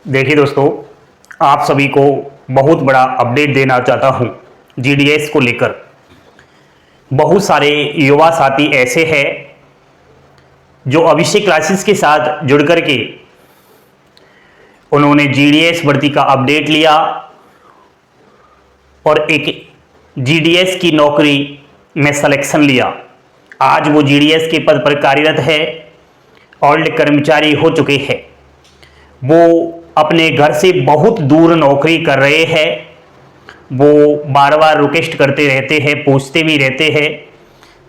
देखिए दोस्तों, आप सभी को बहुत बड़ा अपडेट देना चाहता हूं जीडीएस को लेकर। बहुत सारे युवा साथी ऐसे हैं जो अभिषेक क्लासेस के साथ जुड़ करके उन्होंने जीडीएस भर्ती का अपडेट लिया और एक जीडीएस की नौकरी में सिलेक्शन लिया। आज वो जीडीएस के पद पर कार्यरत है, ओल्ड कर्मचारी हो चुके हैं। वो अपने घर से बहुत दूर नौकरी कर रहे हैं। वो बार बार रिक्वेस्ट करते रहते हैं, पूछते भी रहते हैं,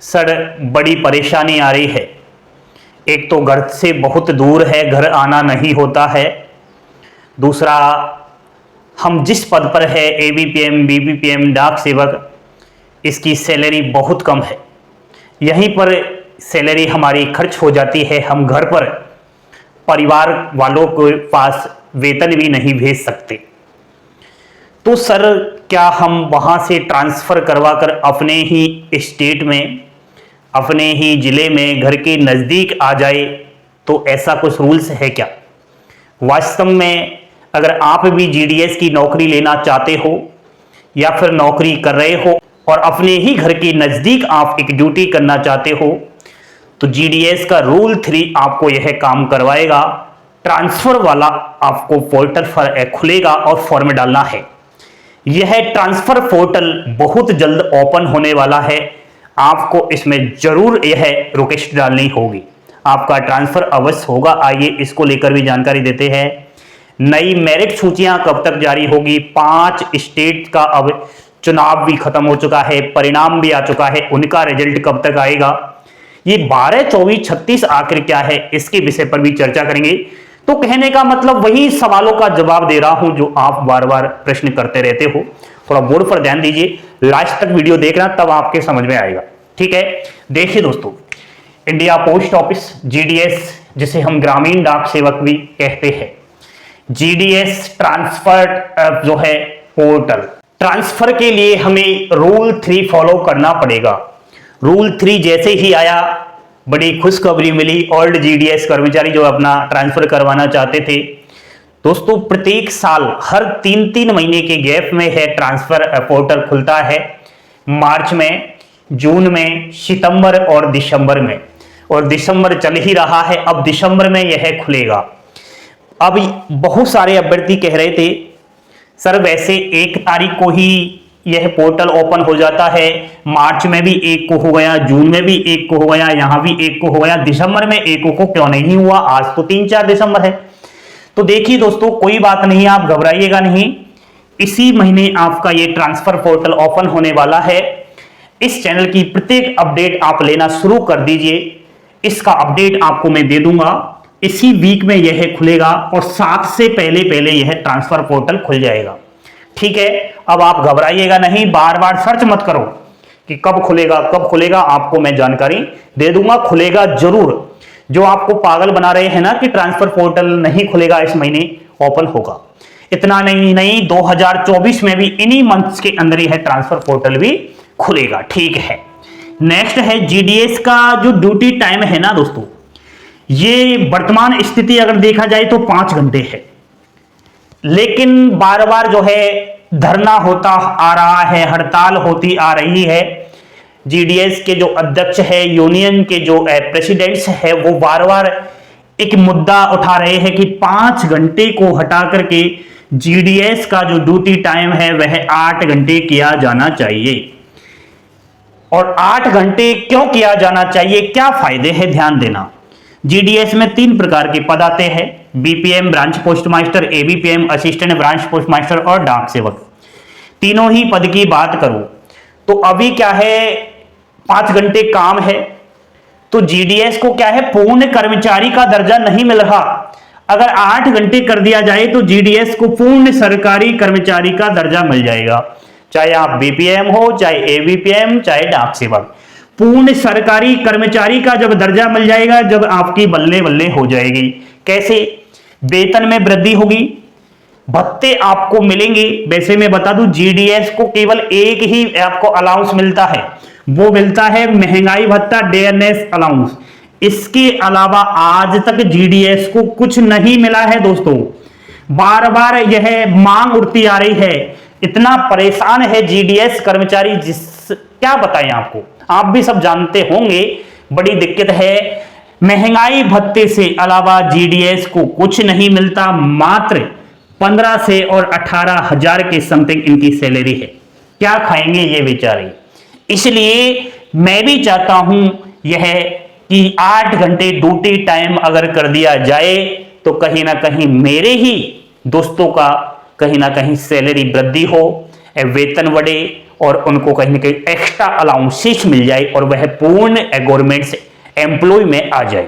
सर बड़ी परेशानी आ रही है। एक तो घर से बहुत दूर है, घर आना नहीं होता है। दूसरा, हम जिस पद पर है एबीपीएम, बीबीपीएम, डाक सेवक, इसकी सैलरी बहुत कम है। यहीं पर सैलरी हमारी खर्च हो जाती है। हम घर पर परिवार वालों के पास वेतन भी नहीं भेज सकते। तो सर, क्या हम वहां से ट्रांसफर करवाकर अपने ही स्टेट में, अपने ही जिले में, घर के नज़दीक आ जाए? तो ऐसा कुछ रूल्स है क्या? वास्तव में अगर आप भी जीडीएस की नौकरी लेना चाहते हो या फिर नौकरी कर रहे हो और अपने ही घर के नज़दीक आप एक ड्यूटी करना चाहते हो, तो जीडीएस का रूल 3 आपको यह काम करवाएगा। ट्रांसफर वाला आपको पोर्टल खुलेगा और फॉर्म डालना है। यह ट्रांसफर पोर्टल बहुत जल्द ओपन होने वाला है। आपको इसमें जरूर यह रिक्वेस्ट डालनी होगी। आपका ट्रांसफर अवश्य होगा। आइए इसको लेकर भी जानकारी देते हैं। नई मेरिट सूचियां कब तक जारी होगी? 5 स्टेट का अब चुनाव भी खत्म हो चुका है, परिणाम भी आ चुका है। उनका रिजल्ट कब तक आएगा? ये 12, 24, 36 आखिर क्या है, इसके विषय पर भी चर्चा करेंगे। तो कहने का मतलब वही सवालों का जवाब दे रहा हूं जो आप बार बार प्रश्न करते रहते हो। थोड़ा बोर्ड पर ध्यान दीजिए, लास्ट तक वीडियो देखना, तब आपके समझ में आएगा। ठीक है, देखिए दोस्तों, इंडिया पोस्ट ऑफिस जीडीएस, जिसे हम ग्रामीण डाक सेवक भी कहते हैं, जीडीएस ट्रांसफर जो है पोर्टल, ट्रांसफर के लिए हमें रूल 3 फॉलो करना पड़ेगा। रूल 3 जैसे ही आया, बड़ी खुशखबरी मिली ओल्ड जीडीएस कर्मचारी जो अपना ट्रांसफर करवाना चाहते थे। दोस्तों, प्रत्येक साल हर 3-3 महीने के गैप में है ट्रांसफर पोर्टल खुलता है। मार्च में, जून में, सितंबर और दिसंबर में, और दिसंबर चल ही रहा है, अब दिसंबर में यह खुलेगा। अब बहुत सारे अभ्यर्थी कह रहे थे, सर वैसे 1 तारीख को ही यह पोर्टल ओपन हो जाता है, मार्च में भी 1 को हो गया, जून में भी 1 को हो गया, यहां भी 1 को हो गया, दिसंबर में 1 को क्यों नहीं हुआ? आज तो 3-4 दिसंबर है। तो देखिए दोस्तों, कोई बात नहीं, आप घबराइएगा नहीं। इसी महीने आपका ये ट्रांसफर पोर्टल ओपन होने वाला है। इस चैनल की प्रत्येक अपडेट आप लेना शुरू कर दीजिए। इसका अपडेट आपको मैं दे दूंगा। इसी वीक में यह खुलेगा और 7 से पहले यह ट्रांसफर पोर्टल खुल जाएगा। ठीक है, अब आप घबराइएगा नहीं, बार बार सर्च मत करो कि कब खुलेगा कब खुलेगा, आपको मैं जानकारी दे दूंगा। खुलेगा जरूर। जो आपको पागल बना रहे हैं ना कि ट्रांसफर पोर्टल नहीं खुलेगा इस महीने, ओपन होगा। इतना नहीं 2024 में भी इन्हीं मंथ्स के अंदर ही है ट्रांसफर पोर्टल भी खुलेगा। ठीक है, नेक्स्ट है जीडीएस का जो ड्यूटी टाइम है ना दोस्तों, ये वर्तमान स्थिति अगर देखा जाए तो 5 घंटे है। लेकिन बार बार जो है धरना होता आ रहा है, हड़ताल होती आ रही है। जीडीएस के जो अध्यक्ष है, यूनियन के जो प्रेसिडेंट्स है, वो बार बार एक मुद्दा उठा रहे हैं कि 5 घंटे को हटा करके जीडीएस का जो ड्यूटी टाइम है वह 8 घंटे किया जाना चाहिए। और 8 घंटे क्यों किया जाना चाहिए, क्या फायदे हैं, ध्यान देना। जीडीएस में 3 प्रकार के पद आते हैं, BPM branch post master, ABPM assistant branch post master और डाक सेवक। तीनों ही पद की बात करूं तो अभी क्या है, 5 घंटे काम है, तो जीडीएस को क्या है, पूर्ण कर्मचारी का दर्जा नहीं मिल रहा। अगर 8 घंटे कर दिया जाए तो जीडीएस को पूर्ण सरकारी कर्मचारी का दर्जा मिल जाएगा। चाहे आप बीपीएम हो, चाहे एबीपीएम, चाहे डाक सेवक, पूर्ण सरकारी कर्मचारी का जब दर्जा मिल जाएगा, जब आपकी बल्ले बल्ले हो जाएगी। कैसे? वेतन में वृद्धि होगी, भत्ते आपको मिलेंगे। वैसे मैं बता दूं, जीडीएस को केवल एक ही आपको अलाउंस मिलता है, वो मिलता है महंगाई भत्ता, डेयरनेस अलाउंस। इसके अलावा आज तक जीडीएस को कुछ नहीं मिला है दोस्तों। बार बार यह मांग उठती आ रही है, इतना परेशान है जीडीएस कर्मचारी, क्या बताएं आपको, आप भी सब जानते होंगे, बड़ी दिक्कत है। महंगाई भत्ते से अलावा जीडीएस को कुछ नहीं मिलता, मात्र 15 से और 18,000 के समथिंग इनकी सैलरी है। क्या खाएंगे ये बेचारे। इसलिए मैं भी चाहता हूं यह कि 8 घंटे ड्यूटी टाइम अगर कर दिया जाए तो कहीं ना कहीं मेरे ही दोस्तों का कहीं ना कहीं सैलरी वृद्धि हो, वेतन बढ़े और उनको कहीं ना कहीं एक्स्ट्रा अलाउंसेस मिल जाए और वह पूर्ण गवर्नमेंट एम्प्लॉय में आ जाए।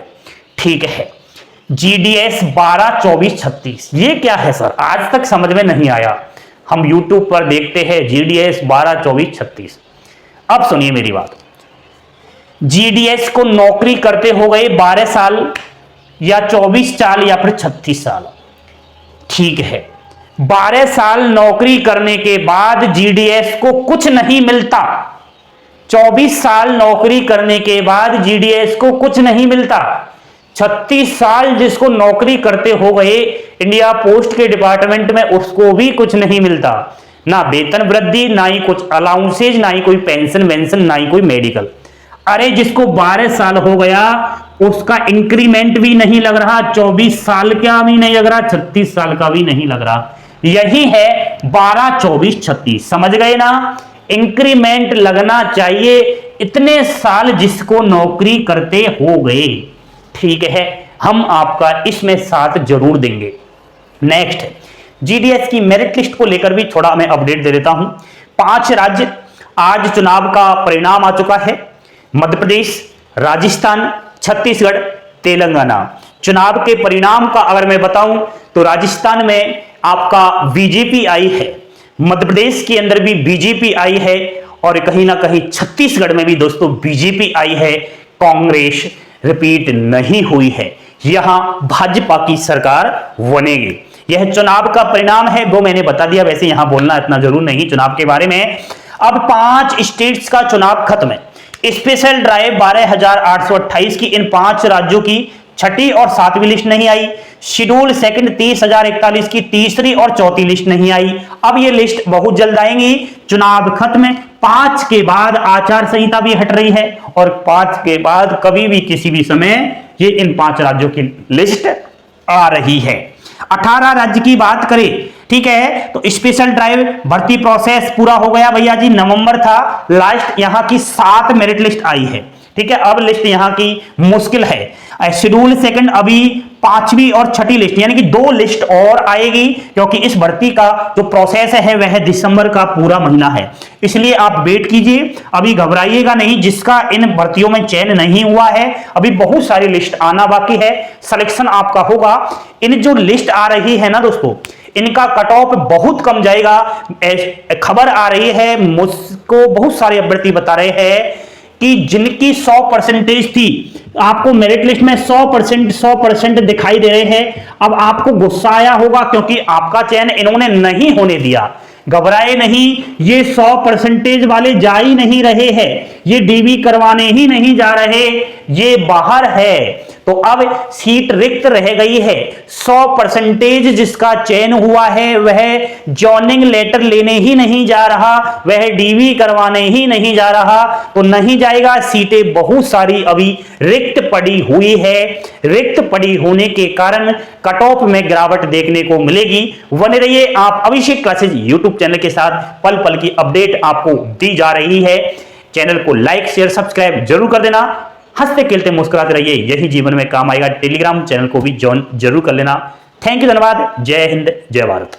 ठीक है, जीडीएस 12, 24, 36 ये क्या है सर, आज तक समझ में नहीं आया। हम यूट्यूब पर देखते हैं जीडीएस 12, 24, 36। अब सुनिए मेरी बात, जीडीएस को नौकरी करते हो गए 12 साल या 24 साल या फिर 36 साल। ठीक है, 12 साल नौकरी करने के बाद जीडीएस को कुछ नहीं मिलता, 24 साल नौकरी करने के बाद जीडीएस को कुछ नहीं मिलता, 36 साल जिसको नौकरी करते हो गए इंडिया पोस्ट के डिपार्टमेंट में उसको भी कुछ नहीं मिलता, ना वेतन वृद्धि, ना ही कुछ अलाउंसेज, ना ही कोई पेंशन वेंशन, ना ही कोई मेडिकल। अरे जिसको 12 साल हो गया उसका इंक्रीमेंट भी नहीं लग रहा, 24 साल का भी नहीं लग रहा, 36 साल का भी नहीं लग रहा। यही है 12, 24, 36, समझ गए ना। इंक्रीमेंट लगना चाहिए इतने साल जिसको नौकरी करते हो गए। ठीक है, हम आपका इसमें साथ जरूर देंगे। नेक्स्ट, जीडीएस की मेरिट लिस्ट को लेकर भी थोड़ा मैं अपडेट दे देता हूं। 5 राज्य, आज चुनाव का परिणाम आ चुका है। मध्य प्रदेश, राजस्थान, छत्तीसगढ़, तेलंगाना। चुनाव के परिणाम का अगर मैं बताऊं तो राजस्थान में आपका बीजेपी आई है, मध्य प्रदेश के अंदर भी बीजेपी आई है और कहीं ना कहीं छत्तीसगढ़ में भी दोस्तों बीजेपी आई है। कांग्रेस रिपीट नहीं हुई है, यहां भाजपा की सरकार बनेगी। यह चुनाव का परिणाम है, वो मैंने बता दिया, वैसे यहां बोलना इतना जरूर नहीं चुनाव के बारे में। अब 5 स्टेट्स का चुनाव खत्म है। स्पेशल ड्राइव 12,828 की इन 5 राज्यों की 6ठी और 7वीं लिस्ट नहीं आई। शेड्यूल सेकंड 30,041 की 3री और 4थी लिस्ट नहीं आई। अब ये लिस्ट बहुत जल्द आएंगी। चुनाव खत्म है, 5 के बाद आचार संहिता भी हट रही है और 5 के बाद कभी भी किसी भी समय ये इन 5 राज्यों की लिस्ट आ रही है। 18 राज्य की बात करें, ठीक है, तो स्पेशल ड्राइव भर्ती प्रोसेस पूरा हो गया भैया जी, नवंबर था लास्ट, यहां की 7 मेरिट लिस्ट आई है। ठीक है, अब लिस्ट यहां की मुश्किल है। शेड्यूल सेकंड अभी 5वीं और 6ठी लिस्ट यानी कि 2 लिस्ट और आएगी, क्योंकि इस भर्ती का जो प्रोसेस है वह दिसंबर का पूरा महीना है। इसलिए आप वेट कीजिए, अभी घबराइएगा नहीं। जिसका इन भर्तियों में चयन नहीं हुआ है, अभी बहुत सारी लिस्ट आना बाकी है, सिलेक्शन आपका होगा। इन जो लिस्ट आ रही है ना दोस्तों, इनका कट ऑफ बहुत कम जाएगा। खबर आ रही है, मुझको बहुत सारे अभ्यर्थी बता रहे हैं कि जिनकी 100% थी, आपको मेरिट लिस्ट में 100% दिखाई दे रहे हैं। अब आपको गुस्सा आया होगा क्योंकि आपका चयन इन्होंने नहीं होने दिया। घबराए नहीं, ये 100% वाले जा ही नहीं रहे हैं, ये डीवी करवाने ही नहीं जा रहे, ये बाहर है। तो अब सीट रिक्त रह गई है। 100% जिसका चयन हुआ है वह जॉइनिंग लेटर लेने ही नहीं जा रहा, वह डीवी करवाने ही नहीं जा रहा, तो नहीं जाएगा। सीटें बहुत सारी अभी रिक्त पड़ी हुई है। रिक्त पड़ी होने के कारण कट ऑफ में गिरावट देखने को मिलेगी। बने रहिए आप अभिषेक क्लासेज यूट्यूब चैनल के साथ, पल पल की अपडेट आपको दी जा रही है। चैनल को लाइक शेयर सब्सक्राइब जरूर कर देना। हंसते खेलते मुस्कुराते रहिए, यही जीवन में काम आएगा। टेलीग्राम चैनल को भी ज्वाइन जरूर कर लेना। थैंक यू, धन्यवाद। जय हिंद, जय भारत।